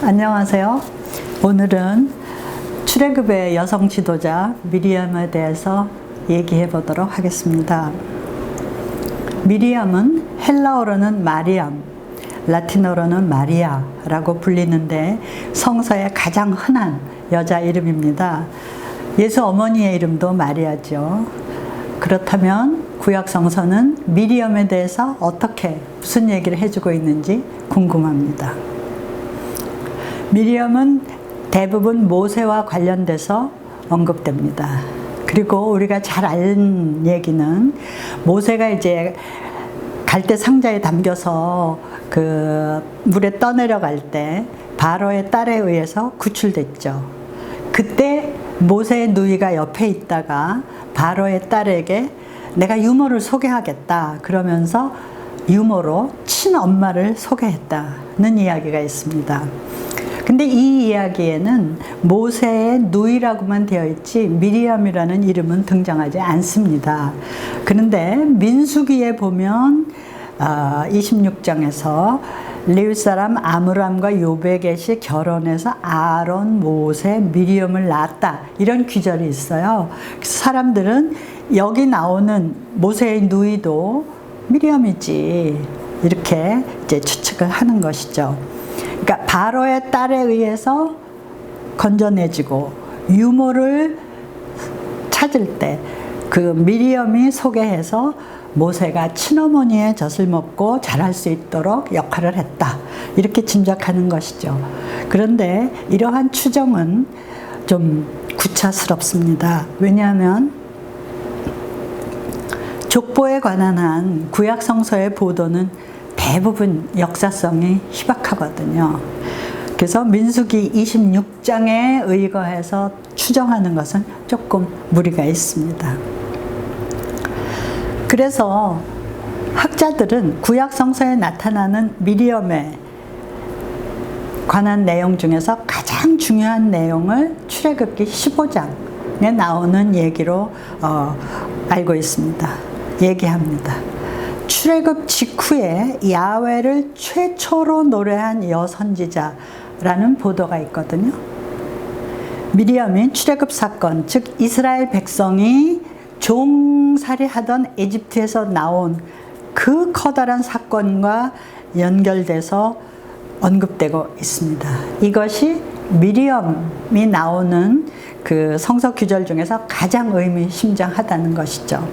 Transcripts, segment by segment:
안녕하세요. 오늘은 출애굽의 여성 지도자 미리암에 대해서 얘기해 보도록 하겠습니다. 미리암은 헬라어로는 마리암, 라틴어로는 마리아라고 불리는데 성서에 가장 흔한 여자 이름입니다. 예수 어머니의 이름도 마리아죠. 그렇다면 구약 성서는 미리암에 대해서 무슨 얘기를 해주고 있는지 궁금합니다. 미리암은 대부분 모세와 관련돼서 언급됩니다. 그리고 우리가 잘 아는 얘기는 모세가 이제 갈대 상자에 담겨서 그 물에 떠내려갈 때 바로의 딸에 의해서 구출됐죠. 그때 모세의 누이가 옆에 있다가 바로의 딸에게 내가 유모를 소개하겠다 그러면서 유모로 친엄마를 소개했다는 이야기가 있습니다. 근데 이 이야기에는 모세의 누이라고만 되어 있지 미리암이라는 이름은 등장하지 않습니다. 그런데 민수기에 보면 26장에서 레위 사람 아므람과 요베겟이 결혼해서 아론, 모세, 미리암을 낳았다 이런 귀절이 있어요. 그래서 사람들은 여기 나오는 모세의 누이도 미리암이지 이렇게 이제 추측을 하는 것이죠. 그러니까 바로의 딸에 의해서 건져내지고 유모를 찾을 때 그 미리암이 소개해서 모세가 친어머니의 젖을 먹고 자랄 수 있도록 역할을 했다 이렇게 짐작하는 것이죠. 그런데 이러한 추정은 좀 구차스럽습니다. 왜냐하면 족보에 관한 한 구약 성서의 보도는 대부분 역사성이 희박하거든요. 그래서 민수기 26장에 의거해서 추정하는 것은 조금 무리가 있습니다. 그래서 학자들은 구약 성서에 나타나는 미리암에 관한 내용 중에서 가장 중요한 내용을 출애굽기 15장에 나오는 얘기로 알고 있습니다. 얘기합니다. 출애굽 직후에 야훼를 최초로 노래한 여선지자라는 보도가 있거든요. 미리암이 출애굽 사건, 즉 이스라엘 백성이 종살이하던 에집트에서 나온 그 커다란 사건과 연결돼서 언급되고 있습니다. 이것이 미리암이 나오는 그 성서 규절 중에서 가장 의미심장하다는 것이죠.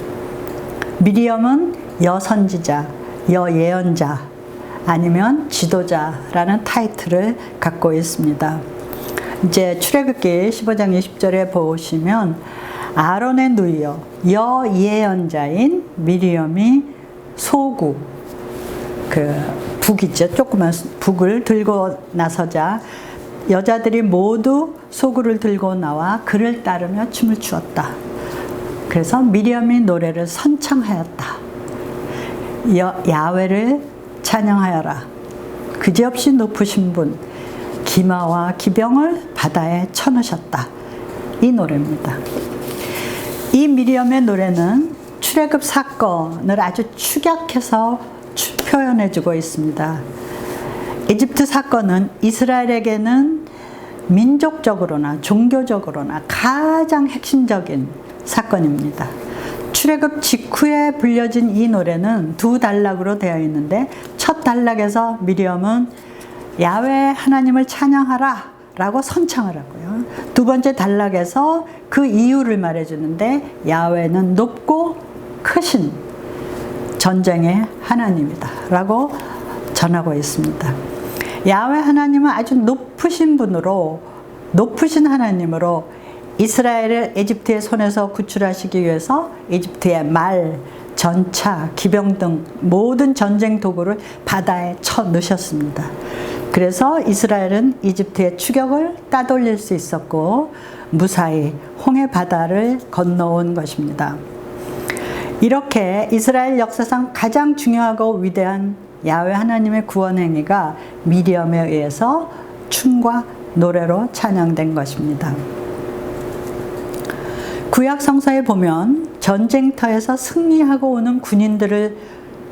미리암은 여선지자, 여예언자 아니면 지도자라는 타이틀을 갖고 있습니다. 이제 출애굽기 15장 20절에 보시면 아론의 누이요 여예언자인 미리암이 소구 그 북이죠. 조그만 북을 들고 나서자 여자들이 모두 소구를 들고 나와 그를 따르며 춤을 추었다. 그래서 미리암이 노래를 선창하였다. 야훼를 찬양하여라. 그지없이 높으신 분 기마와 기병을 바다에 쳐넣으셨다. 이 노래입니다. 이 미리암의 노래는 출애굽 사건을 아주 축약해서 표현해주고 있습니다. 이집트 사건은 이스라엘에게는 민족적으로나 종교적으로나 가장 핵심적인 사건입니다. 출애굽 직후에 불려진 이 노래는 두 단락으로 되어 있는데 첫 단락에서 미리암은 야훼 하나님을 찬양하라 라고 선창을 하고요. 두 번째 단락에서 그 이유를 말해주는데 야훼는 높고 크신 전쟁의 하나님이다 라고 전하고 있습니다. 야훼 하나님은 아주 높으신 분으로 높으신 하나님으로 이스라엘을 에집트의 손에서 구출하시기 위해서 에집트의 말, 전차, 기병 등 모든 전쟁 도구를 바다에 쳐넣으셨습니다. 그래서 이스라엘은 이집트의 추격을 따돌릴 수 있었고 무사히 홍해 바다를 건너온 것입니다. 이렇게 이스라엘 역사상 가장 중요하고 위대한 야훼 하나님의 구원 행위가 미리암에 의해서 춤과 노래로 찬양된 것입니다. 구약 성서에 보면 전쟁터에서 승리하고 오는 군인들을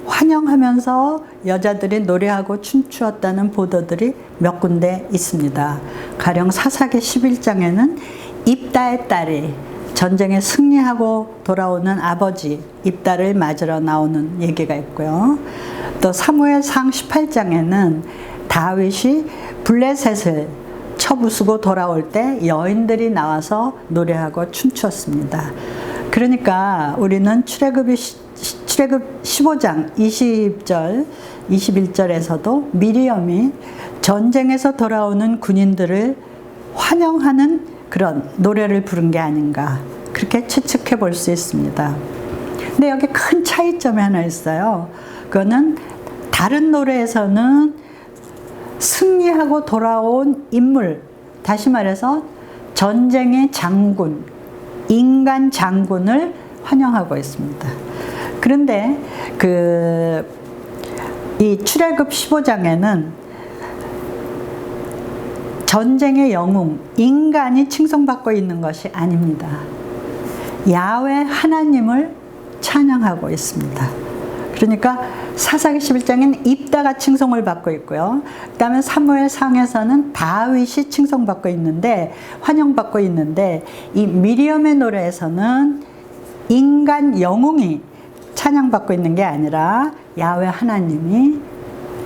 환영하면서 여자들이 노래하고 춤추었다는 보도들이 몇 군데 있습니다. 가령 사사기 11장에는 입다의 딸이 전쟁에 승리하고 돌아오는 아버지 입다를 맞으러 나오는 얘기가 있고요. 또 사무엘상 18장에는 다윗이 블레셋을 쳐부수고 돌아올 때 여인들이 나와서 노래하고 춤추었습니다. 그러니까 우리는 출애굽 15장 20절, 21절에서도 미리엄이 전쟁에서 돌아오는 군인들을 환영하는 그런 노래를 부른 게 아닌가, 그렇게 추측해 볼 수 있습니다. 근데 여기 큰 차이점이 하나 있어요. 그거는 다른 노래에서는 승리하고 돌아온 인물, 다시 말해서 전쟁의 장군, 인간 장군을 환영하고 있습니다. 그런데 이 출애굽 15장에는 전쟁의 영웅, 인간이 칭송받고 있는 것이 아닙니다. 야훼 하나님을 찬양하고 있습니다. 그러니까 사사기 11장에는 입다가 칭송을 받고 있고요. 그 다음에 사무엘상에서는 다윗이 칭송받고 있는데, 환영받고 있는데, 이 미리엄의 노래에서는 인간 영웅이 찬양받고 있는 게 아니라 야훼 하나님이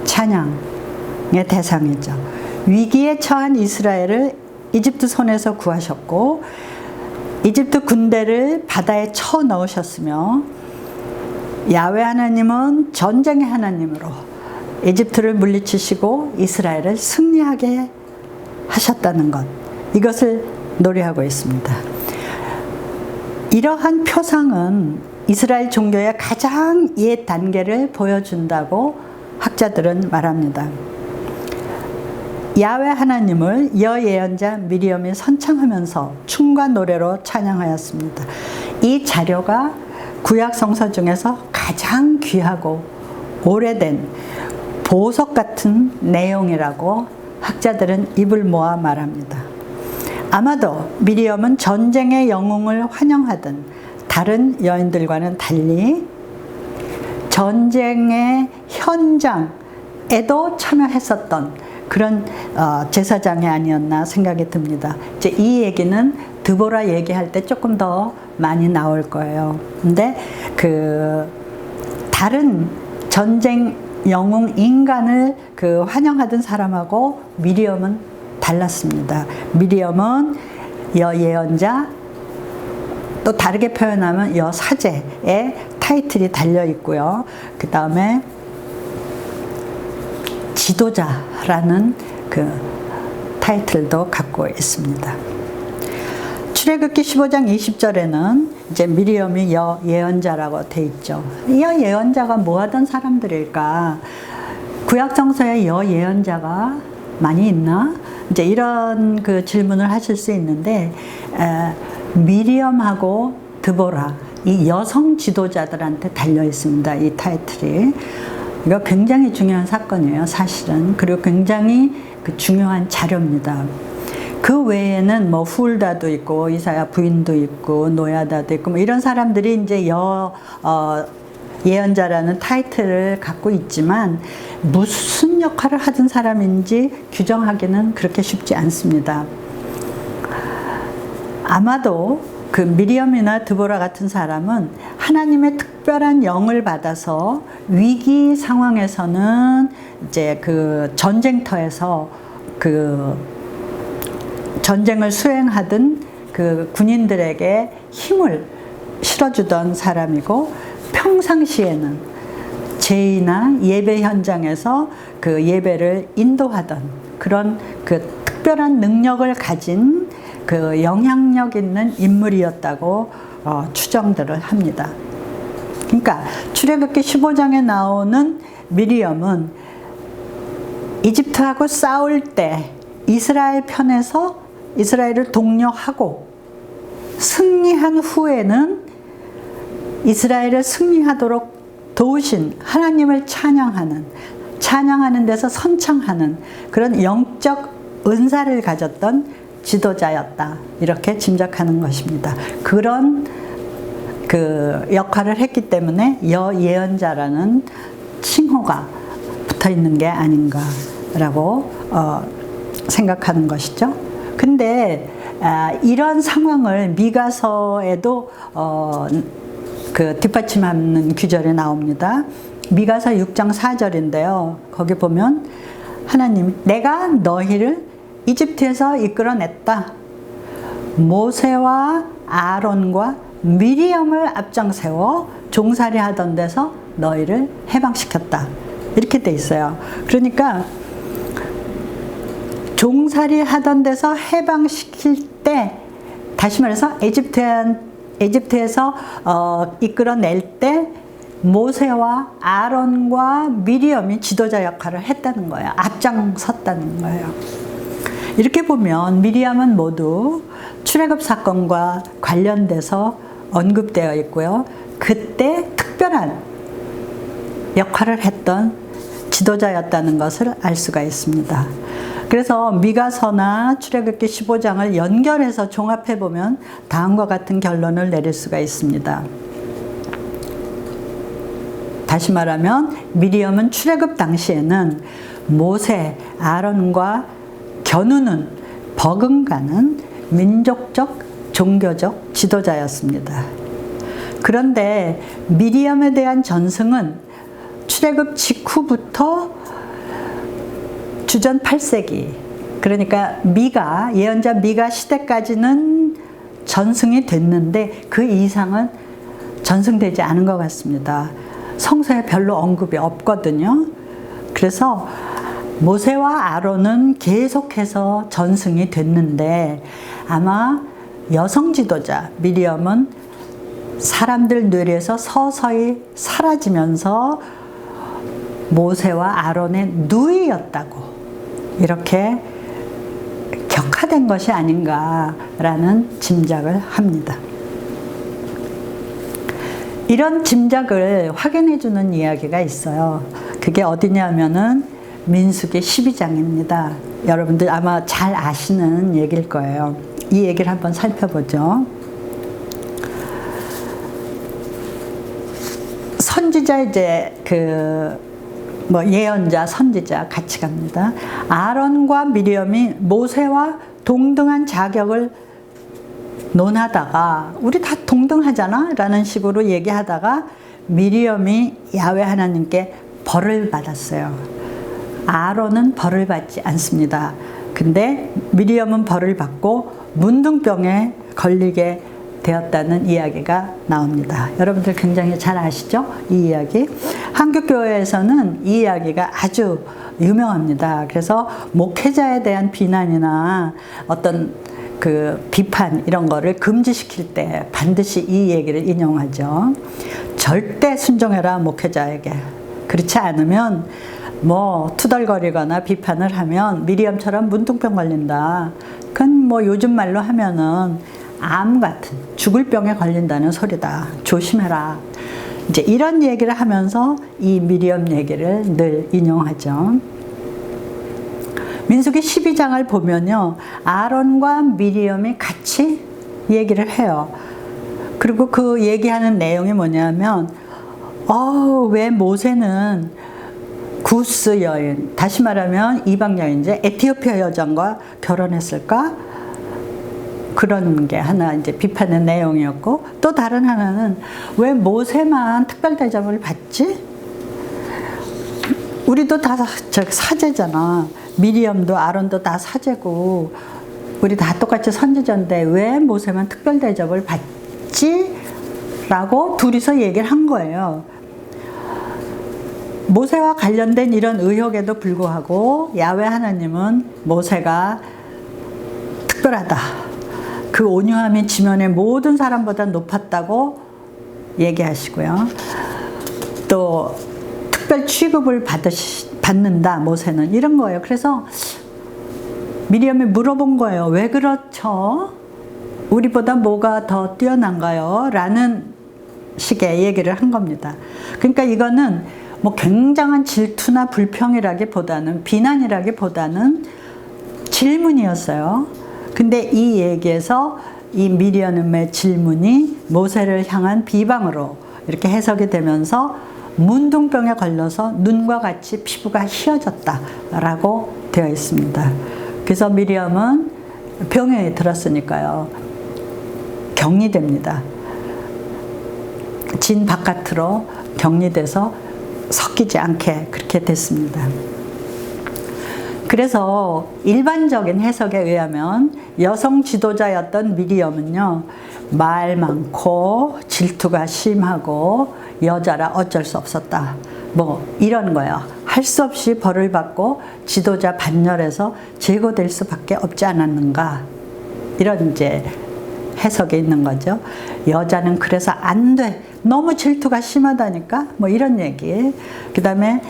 찬양의 대상이죠. 위기에 처한 이스라엘을 이집트 손에서 구하셨고, 이집트 군대를 바다에 쳐 넣으셨으며, 야훼 하나님은 전쟁의 하나님으로 이집트를 물리치시고 이스라엘을 승리하게 하셨다는 것, 이것을 노래하고 있습니다. 이러한 표상은 이스라엘 종교의 가장 옛 단계를 보여준다고 학자들은 말합니다. 야훼 하나님을 여예언자 미리엄이 선창하면서 춤과 노래로 찬양하였습니다. 이 자료가 구약 성서 중에서 가장 귀하고 오래된 보석 같은 내용이라고 학자들은 입을 모아 말합니다. 아마도 미리엄은 전쟁의 영웅을 환영하던 다른 여인들과는 달리 전쟁의 현장에도 참여했었던 그런 제사장이 아니었나 생각이 듭니다. 이제 이 얘기는 드보라 얘기할 때 조금 더 많이 나올 거예요. 근데 다른 전쟁 영웅 인간을 환영하던 사람하고 미리엄은 달랐습니다. 미리엄은 여예언자, 또 다르게 표현하면 여사제의 타이틀이 달려 있고요. 그 다음에 지도자라는 타이틀도 갖고 있습니다. 출애굽기 15장 20절에는 이제 미리엄이 여예언자라고 돼 있죠. 여예언자가 뭐 하던 사람들일까? 구약성서에 여예언자가 많이 있나? 이제 이런 질문을 하실 수 있는데, 미리엄하고 드보라, 이 여성 지도자들한테 달려 있습니다. 이 타이틀이. 이거 굉장히 중요한 사건이에요, 사실은. 그리고 굉장히 중요한 자료입니다. 그 외에는 뭐 훌다도 있고 이사야 부인도 있고 노야다도 있고 뭐 이런 사람들이 이제 예언자라는 타이틀을 갖고 있지만 무슨 역할을 하던 사람인지 규정하기는 그렇게 쉽지 않습니다. 아마도 미리엄이나 드보라 같은 사람은 하나님의 특별한 영을 받아서 위기 상황에서는 이제 전쟁터에서 전쟁을 수행하던 군인들에게 힘을 실어주던 사람이고, 평상시에는 제의나 예배 현장에서 예배를 인도하던 그런 특별한 능력을 가진 영향력 있는 인물이었다고 추정들을 합니다. 그러니까 출애굽기 15장에 나오는 미리엄은 이집트하고 싸울 때 이스라엘 편에서 이스라엘을 독려하고 승리한 후에는 이스라엘을 승리하도록 도우신 하나님을 찬양하는 데서 선창하는 그런 영적 은사를 가졌던 지도자였다, 이렇게 짐작하는 것입니다. 그런 그 역할을 했기 때문에 여예언자라는 칭호가 붙어 있는 게 아닌가라고 생각하는 것이죠. 근데 이런 상황을 미가서에도 그 뒷받침하는 규절이 나옵니다. 미가서 6장 4절인데요. 거기 보면 하나님, 내가 너희를 이집트에서 이끌어냈다. 모세와 아론과 미리암을 앞장세워 종살이 하던 데서 너희를 해방시켰다. 이렇게 돼 있어요. 그러니까 종살이 하던 데서 해방시킬 때, 다시 말해서 에집트에서 이끌어낼 때 모세와 아론과 미리암이 지도자 역할을 했다는 거예요. 앞장섰다는 거예요. 이렇게 보면 미리암은 모두 출애굽 사건과 관련돼서 언급되어 있고요. 그때 특별한 역할을 했던 지도자였다는 것을 알 수가 있습니다. 그래서 미가서나 출애굽기 15장을 연결해서 종합해 보면 다음과 같은 결론을 내릴 수가 있습니다. 다시 말하면 미리암은 출애굽 당시에는 모세, 아론과 겨누는 버금가는 민족적, 종교적 지도자였습니다. 그런데 미리암에 대한 전승은 출애굽 직후부터 주전 8세기, 그러니까 예언자 미가 시대까지는 전승이 됐는데 그 이상은 전승되지 않은 것 같습니다. 성서에 별로 언급이 없거든요. 그래서 모세와 아론은 계속해서 전승이 됐는데 아마 여성 지도자 미리암은 사람들 뇌리에서 서서히 사라지면서 모세와 아론의 누이였다고 이렇게 격화된 것이 아닌가라는 짐작을 합니다. 이런 짐작을 확인해 주는 이야기가 있어요. 그게 어디냐면은 민수기 12장입니다. 여러분들 아마 잘 아시는 얘기일 거예요. 이 얘기를 한번 살펴보죠. 선지자 예언자, 선지자 같이 갑니다. 아론과 미리암이 모세와 동등한 자격을 논하다가 우리 다 동등하잖아 라는 식으로 얘기하다가 미리암이 야훼 하나님께 벌을 받았어요. 아론은 벌을 받지 않습니다. 근데 미리암은 벌을 받고 문둥병에 걸리게 되었다는 이야기가 나옵니다. 여러분들 굉장히 잘 아시죠? 이 이야기. 한국교회에서는 이 이야기가 아주 유명합니다. 그래서 목회자에 대한 비난이나 어떤 그 비판 이런 거를 금지시킬 때 반드시 이 얘기를 인용하죠. 절대 순종해라 목회자에게. 그렇지 않으면 투덜거리거나 비판을 하면 미리암처럼 문둥병 걸린다. 그건 요즘 말로 하면은 암 같은 죽을 병에 걸린다는 소리다. 조심해라. 이제 이런 얘기를 하면서 이 미리암 얘기를 늘 인용하죠. 민수기 12장을 보면요. 아론과 미리암이 같이 얘기를 해요. 그리고 그 얘기하는 내용이 뭐냐면 왜 모세는 구스 여인, 다시 말하면 이방 여인제 에티오피아 여정과 결혼했을까? 그런 게 하나 이제 비판의 내용이었고, 또 다른 하나는 왜 모세만 특별 대접을 받지? 우리도 다 사제잖아. 미리암도 아론도 다 사제고 우리 다 똑같이 선지자인데 왜 모세만 특별 대접을 받지? 라고 둘이서 얘기를 한 거예요. 모세와 관련된 이런 의혹에도 불구하고 야훼 하나님은 모세가 특별하다. 그 온유함이 지면의 모든 사람보다 높았다고 얘기하시고요. 또 특별 취급을 받는다 모세는, 이런 거예요. 그래서 미리암이 물어본 거예요. 왜 그렇죠? 우리보다 뭐가 더 뛰어난가요? 라는 식의 얘기를 한 겁니다. 그러니까 이거는 굉장한 질투나 불평이라기보다는, 비난이라기보다는 질문이었어요. 근데 이 얘기에서 이 미리암의 질문이 모세를 향한 비방으로 이렇게 해석이 되면서 문둥병에 걸려서 눈과 같이 피부가 휘어졌다라고 되어 있습니다. 그래서 미리암은 병에 들었으니까요, 격리됩니다. 진 바깥으로 격리돼서 섞이지 않게 그렇게 됐습니다. 그래서 일반적인 해석에 의하면 여성 지도자였던 미리암은요, 말 많고 질투가 심하고 여자라 어쩔 수 없었다, 뭐 이런 거예요. 할 수 없이 벌을 받고 지도자 반열에서 제거될 수밖에 없지 않았는가, 이런 이제 해석이 있는 거죠. 여자는 그래서 안 돼, 너무 질투가 심하다니까, 뭐 이런 얘기. 그 다음에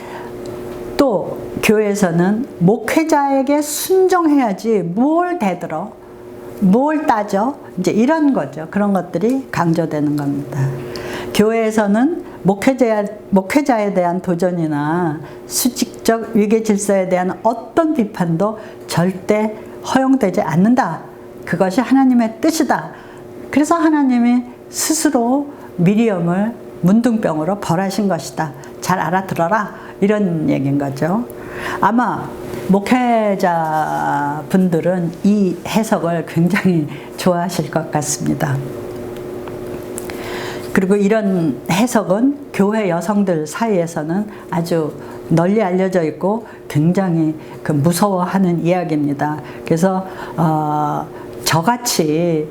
또 교회에서는 목회자에게 순종해야지 뭘 대들어, 뭘 따져, 이제 이런 거죠. 그런 것들이 강조되는 겁니다. 교회에서는 목회자에 대한 도전이나 수직적 위계 질서에 대한 어떤 비판도 절대 허용되지 않는다. 그것이 하나님의 뜻이다. 그래서 하나님이 스스로 미리암을 문둥병으로 벌하신 것이다. 잘 알아들어라. 이런 얘기인 거죠. 아마 목회자 분들은 이 해석을 굉장히 좋아하실 것 같습니다. 그리고 이런 해석은 교회 여성들 사이에서는 아주 널리 알려져 있고 굉장히 무서워하는 이야기입니다. 그래서 저같이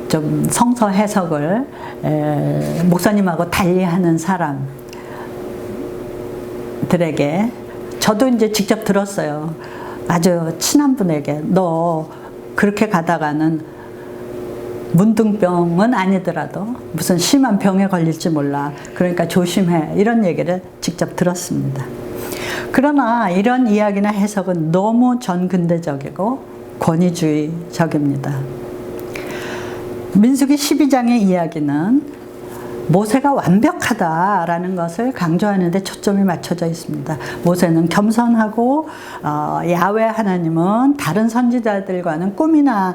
좀 성서 해석을 목사님하고 달리하는 사람들에게 저도 이제 직접 들었어요. 아주 친한 분에게, 너 그렇게 가다가는 문둥병은 아니더라도 무슨 심한 병에 걸릴지 몰라. 그러니까 조심해. 이런 얘기를 직접 들었습니다. 그러나 이런 이야기나 해석은 너무 전근대적이고 권위주의적입니다. 민수기 12장의 이야기는 모세가 완벽하다라는 것을 강조하는 데 초점이 맞춰져 있습니다. 모세는 겸손하고 야훼 하나님은 다른 선지자들과는 꿈이나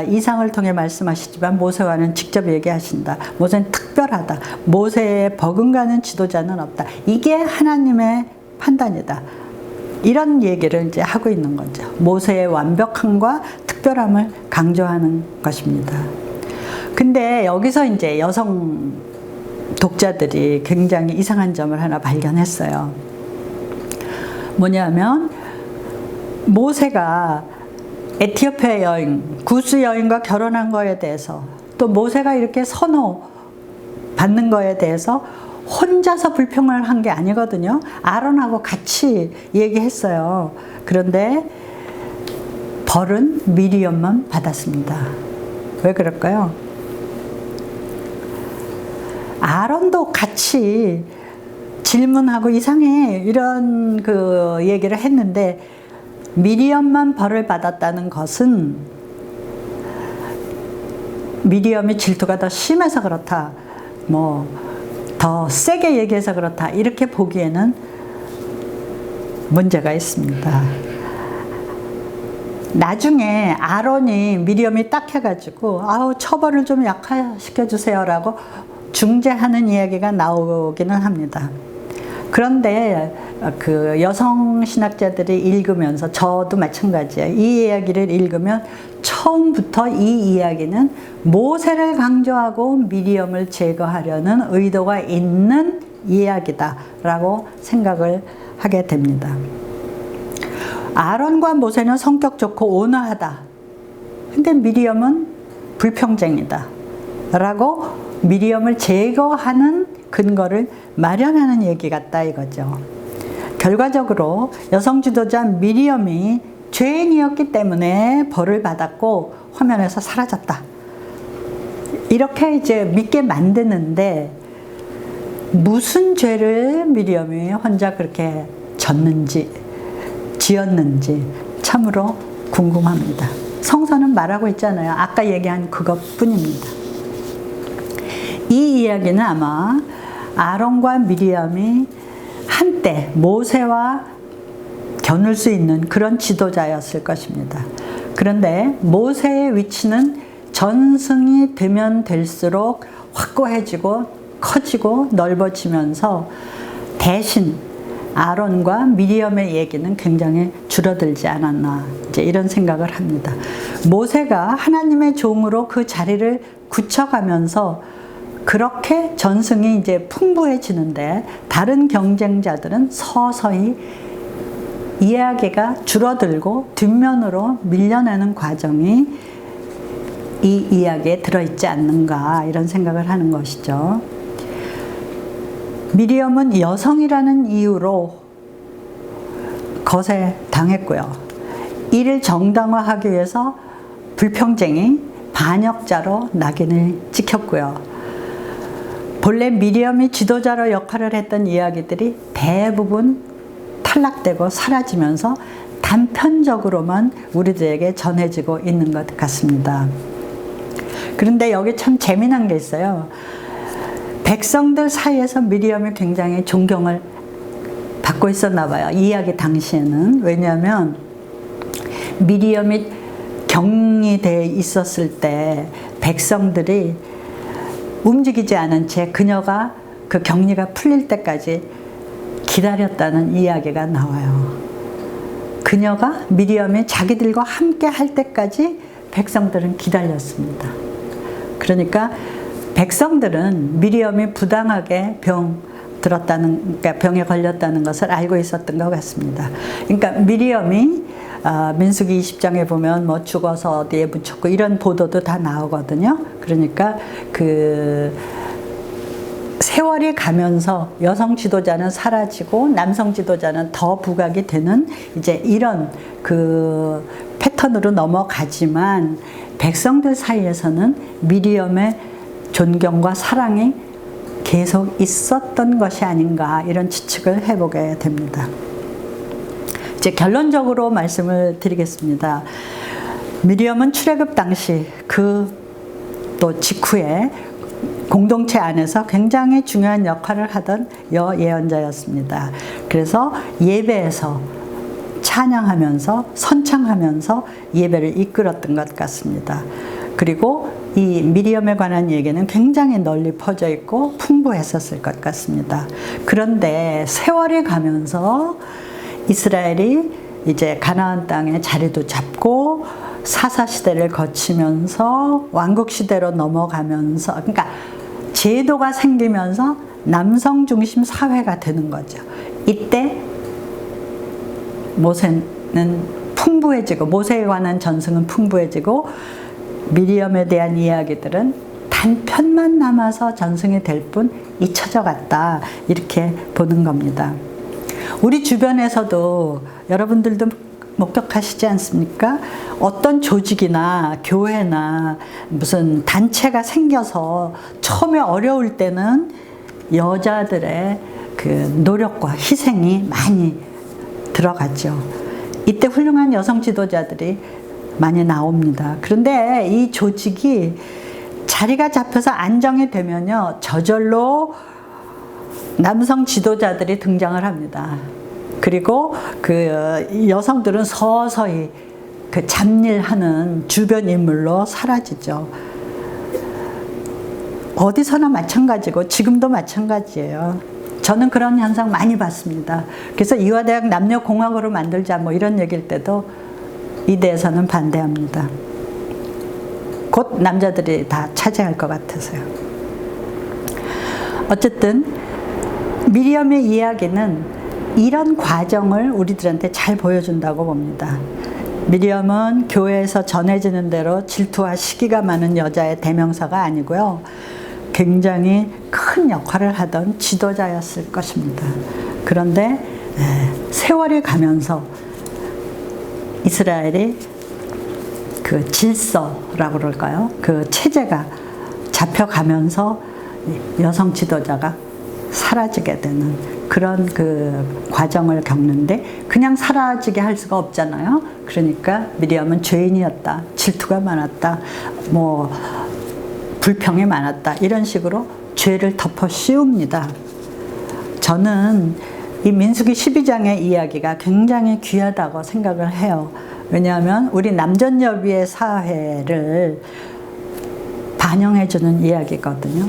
이상을 통해 말씀하시지만 모세와는 직접 얘기하신다. 모세는 특별하다. 모세에 버금가는 지도자는 없다. 이게 하나님의 판단이다. 이런 얘기를 이제 하고 있는 거죠. 모세의 완벽함과 특별함을 강조하는 것입니다. 근데 여기서 이제 여성 독자들이 굉장히 이상한 점을 하나 발견했어요. 뭐냐면 모세가 에티오피아 여인, 구스 여인과 결혼한 거에 대해서, 또 모세가 이렇게 선호 받는 거에 대해서 혼자서 불평을 한 게 아니거든요. 아론하고 같이 얘기했어요. 그런데 벌은 미리암만 받았습니다. 왜 그럴까요? 아론도 같이 질문하고 이상해 이런 얘기를 했는데 미리암만 벌을 받았다는 것은 미리암의 질투가 더 심해서 그렇다, 뭐 더 세게 얘기해서 그렇다, 이렇게 보기에는 문제가 있습니다. 나중에 아론이 미리암이 딱 해가지고 처벌을 좀 약화시켜 주세요라고 중재하는 이야기가 나오기는 합니다. 그런데 여성 신학자들이 읽으면서, 저도 마찬가지예요. 이 이야기를 읽으면 처음부터 이 이야기는 모세를 강조하고 미리암을 제거하려는 의도가 있는 이야기다라고 생각을 하게 됩니다. 아론과 모세는 성격 좋고 온화하다. 근데 미리암은 불평쟁이다. 라고 미리암을 제거하는 근거를 마련하는 얘기 같다 이거죠. 결과적으로 여성 지도자 미리암이 죄인이었기 때문에 벌을 받았고 화면에서 사라졌다. 이렇게 이제 믿게 만드는데 무슨 죄를 미리암이 혼자 그렇게 지었는지 참으로 궁금합니다. 성서는 말하고 있잖아요. 아까 얘기한 그것뿐입니다. 이 이야기는 아마 아론과 미리암이 한때 모세와 겨눌 수 있는 그런 지도자였을 것입니다. 그런데 모세의 위치는 전승이 되면 될수록 확고해지고 커지고 넓어지면서 대신 아론과 미리엄의 얘기는 굉장히 줄어들지 않았나, 이제 이런 생각을 합니다. 모세가 하나님의 종으로 그 자리를 굳혀가면서 그렇게 전승이 이제 풍부해지는데, 다른 경쟁자들은 서서히 이야기가 줄어들고 뒷면으로 밀려나는 과정이 이 이야기에 들어있지 않는가, 이런 생각을 하는 것이죠. 미리엄은 여성이라는 이유로 거세 당했고요. 이를 정당화하기 위해서 불평쟁이 반역자로 낙인을 찍혔고요. 본래 미리엄이 지도자로 역할을 했던 이야기들이 대부분 탈락되고 사라지면서 단편적으로만 우리들에게 전해지고 있는 것 같습니다. 그런데 여기 참 재미난 게 있어요. 백성들 사이에서 미리엄이 굉장히 존경을 받고 있었나 봐요. 이 이야기 당시에는. 왜냐하면 미리엄이 격리되어 있었을 때 백성들이 움직이지 않은 채 그녀가 그 격리가 풀릴 때까지 기다렸다는 이야기가 나와요. 그녀가 미리엄이 자기들과 함께 할 때까지 백성들은 기다렸습니다. 그러니까 백성들은 미리엄이 부당하게 그러니까 병에 걸렸다는 것을 알고 있었던 것 같습니다. 그러니까 미리엄이 민수기 20장에 보면 뭐 죽어서 어디에 묻혔고 이런 보도도 다 나오거든요. 그러니까 그 세월이 가면서 여성 지도자는 사라지고 남성 지도자는 더 부각이 되는 이제 이런 그 패턴으로 넘어가지만, 백성들 사이에서는 미리엄의 존경과 사랑이 계속 있었던 것이 아닌가, 이런 추측을 해보게 됩니다. 이제 결론적으로 말씀을 드리겠습니다. 미리엄은 출애굽 당시 또 직후에 공동체 안에서 굉장히 중요한 역할을 하던 여예언자였습니다. 그래서 예배에서 찬양하면서 선창하면서 예배를 이끌었던 것 같습니다. 그리고 이 미리엄에 관한 얘기는 굉장히 널리 퍼져 있고 풍부했었을 것 같습니다. 그런데 세월이 가면서 이스라엘이 이제 가나안 땅에 자리도 잡고 사사시대를 거치면서 왕국시대로 넘어가면서, 그러니까 제도가 생기면서 남성 중심 사회가 되는 거죠. 이때 모세는 풍부해지고, 모세에 관한 전승은 풍부해지고, 미리엄에 대한 이야기들은 단편만 남아서 전승이 될 뿐 잊혀져 갔다, 이렇게 보는 겁니다. 우리 주변에서도 여러분들도 목격하시지 않습니까? 어떤 조직이나 교회나 무슨 단체가 생겨서 처음에 어려울 때는 여자들의 그 노력과 희생이 많이 들어가죠. 이때 훌륭한 여성 지도자들이 많이 나옵니다. 그런데 이 조직이 자리가 잡혀서 안정이 되면요, 저절로 남성 지도자들이 등장을 합니다. 그리고 그 여성들은 서서히 그 잡일하는 주변 인물로 사라지죠. 어디서나 마찬가지고 지금도 마찬가지예요. 저는 그런 현상 많이 봤습니다. 그래서 이화대학 남녀공학으로 만들자 뭐 이런 얘기일 때도 이대에서는 반대합니다. 곧 남자들이 다 차지할 것 같아서요. 어쨌든 미리엄의 이야기는 이런 과정을 우리들한테 잘 보여준다고 봅니다. 미리엄은 교회에서 전해지는 대로 질투와 시기가 많은 여자의 대명사가 아니고요, 굉장히 큰 역할을 하던 지도자였을 것입니다. 그런데 세월이 가면서 이스라엘이 그 질서라고 그럴까요? 그 체제가 잡혀가면서 여성 지도자가 사라지게 되는 그런 그 과정을 겪는데, 그냥 사라지게 할 수가 없잖아요. 그러니까 미리엄은 죄인이었다, 질투가 많았다, 뭐 불평이 많았다, 이런 식으로 죄를 덮어 씌웁니다. 저는 이 민수기 12장의 이야기가 굉장히 귀하다고 생각을 해요. 왜냐하면 우리 남전여비의 사회를 반영해주는 이야기거든요.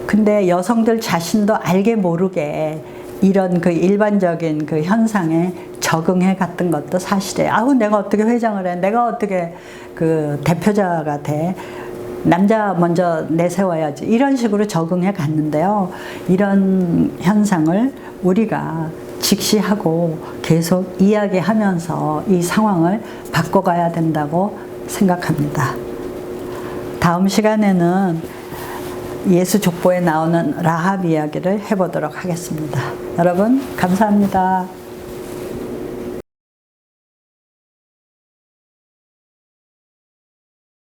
근데 여성들 자신도 알게 모르게 이런 그 일반적인 그 현상에 적응해 갔던 것도 사실이에요. 아우, 내가 어떻게 회장을 해? 내가 어떻게 그 대표자가 돼? 남자 먼저 내세워야지. 이런 식으로 적응해 갔는데요. 이런 현상을 우리가 직시하고 계속 이야기하면서 이 상황을 바꿔가야 된다고 생각합니다. 다음 시간에는 예수 족보에 나오는 라합 이야기를 해보도록 하겠습니다. 여러분, 감사합니다.